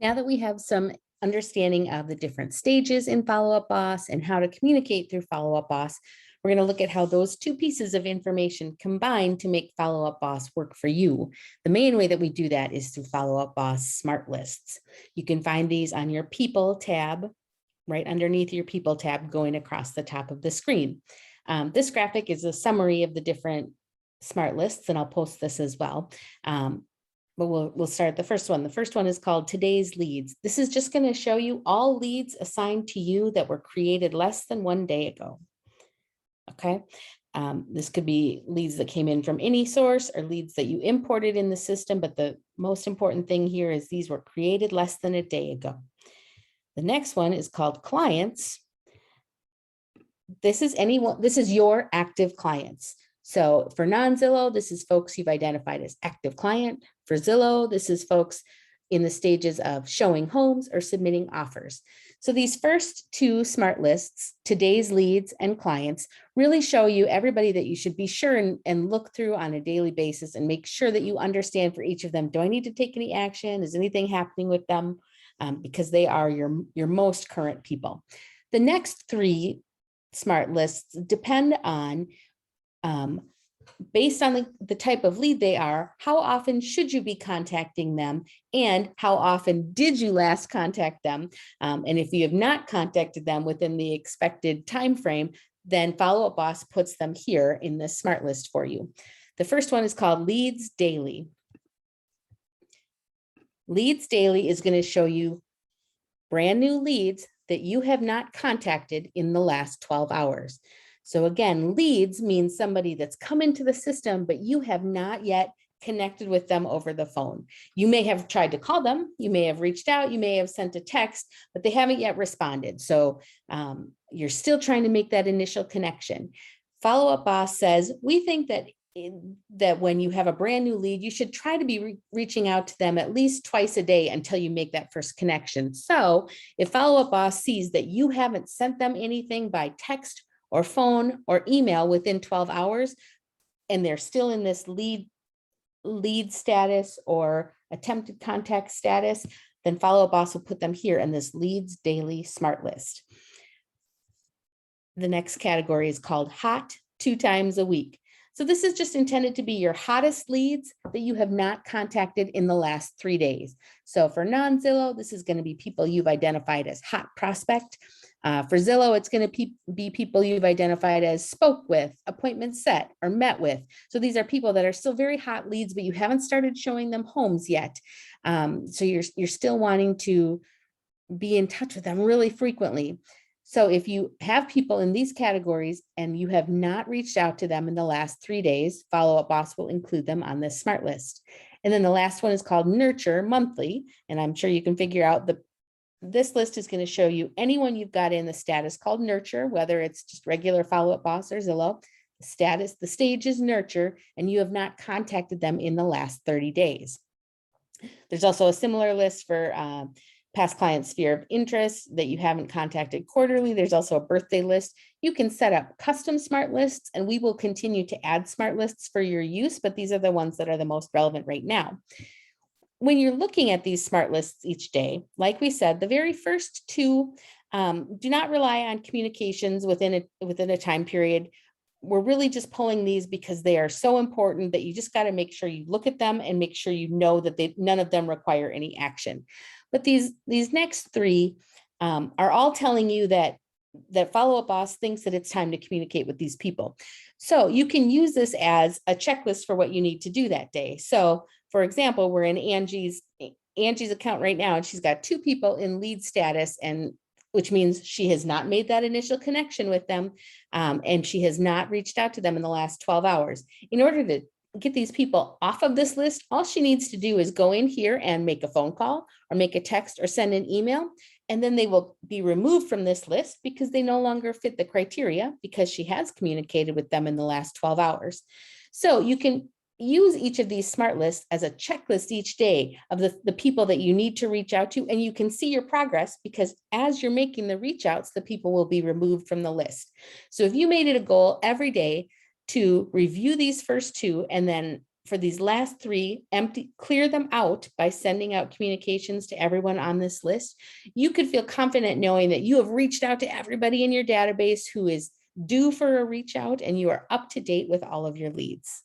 Now that we have some understanding of the different stages in Follow-Up Boss and how to communicate through Follow-Up Boss, we're going to look at how those two pieces of information combine to make Follow-Up Boss work for you. The main way that we do that is through Follow-Up Boss Smart Lists. You can find these on your People tab, right underneath your People tab going across the top of the screen. This graphic is a summary of the different smart lists, and I'll post this as well. But we'll start the first one. The first one is called Today's Leads. This is just going to show you all leads assigned to you that were created less than 1 day ago. Okay. This could be leads that came in from any source or leads that you imported in the system. But the most important thing here is these were created less than a day ago. The next one is called Clients. This is your active clients. So for non-Zillow, this is folks you've identified as active client. For Zillow, this is folks in the stages of showing homes or submitting offers. So these first two smart lists, Today's Leads and Clients, really show you everybody that you should be sure and look through on a daily basis and make sure that you understand for each of them. Do I need to take any action? Is anything happening with them? Because they are your most current people. The next three smart lists depend on based on the type of lead they are, how often should you be contacting them, and how often did you last contact them? And if you have not contacted them within the expected time frame, then Follow-Up Boss puts them here in this smart list for you. The first one is called Leads Daily. Leads Daily is going to show you brand new leads that you have not contacted in the last 12 hours. So again, leads means somebody that's come into the system, but you have not yet connected with them over the phone. You may have tried to call them, you may have reached out, you may have sent a text, but they haven't yet responded. So you're still trying to make that initial connection. Follow-Up Boss says, we think that when you have a brand new lead, you should try to be reaching out to them at least twice a day until you make that first connection. So if Follow-Up Boss sees that you haven't sent them anything by text or phone or email within 12 hours, and they're still in this lead status or attempted contact status, then Follow-Up Boss will put them here in this Leads Daily Smart List. The next category is called Hot 2 times a week. So this is just intended to be your hottest leads that you have not contacted in the last 3 days. So for non-Zillow, this is going to be people you've identified as hot prospect. For Zillow, it's going to be people you've identified as spoke with, appointment set, or met with. So these are people that are still very hot leads, but you haven't started showing them homes yet. So you're still wanting to be in touch with them really frequently. So if you have people in these categories and you have not reached out to them in the last 3 days, Follow-Up Boss will include them on this smart list. And then the last one is called Nurture Monthly. And I'm sure you can figure out this list is going to show you anyone you've got in the status called Nurture, whether it's just regular Follow-Up Boss or Zillow. The stage is Nurture, and you have not contacted them in the last 30 days. There's also a similar list for past client sphere of interest that you haven't contacted quarterly. There's also a birthday list. You can set up custom smart lists, and we will continue to add smart lists for your use, but these are the ones that are the most relevant right now. When you're looking at these smart lists each day, like we said, the very first two do not rely on communications within a time period. We're really just pulling these because they are so important that you just got to make sure you look at them and make sure you know that none of them require any action. But these next three are all telling you that Follow-Up Boss thinks that it's time to communicate with these people. So you can use this as a checklist for what you need to do that day. So for example, we're in Angie's account right now, and she's got 2 people in lead status, and which means she has not made that initial connection with them, and she has not reached out to them in the last 12 hours. In order to get these people off of this list, all she needs to do is go in here and make a phone call or make a text or send an email, and then they will be removed from this list because they no longer fit the criteria because she has communicated with them in the last 12 hours. So you can use each of these smart lists as a checklist each day of the people that you need to reach out to, and you can see your progress because as you're making the reach outs, the people will be removed from the list. So if you made it a goal every day to review these first 2 and then for these last three, clear them out by sending out communications to everyone on this list. You could feel confident knowing that you have reached out to everybody in your database who is due for a reach out and you are up to date with all of your leads.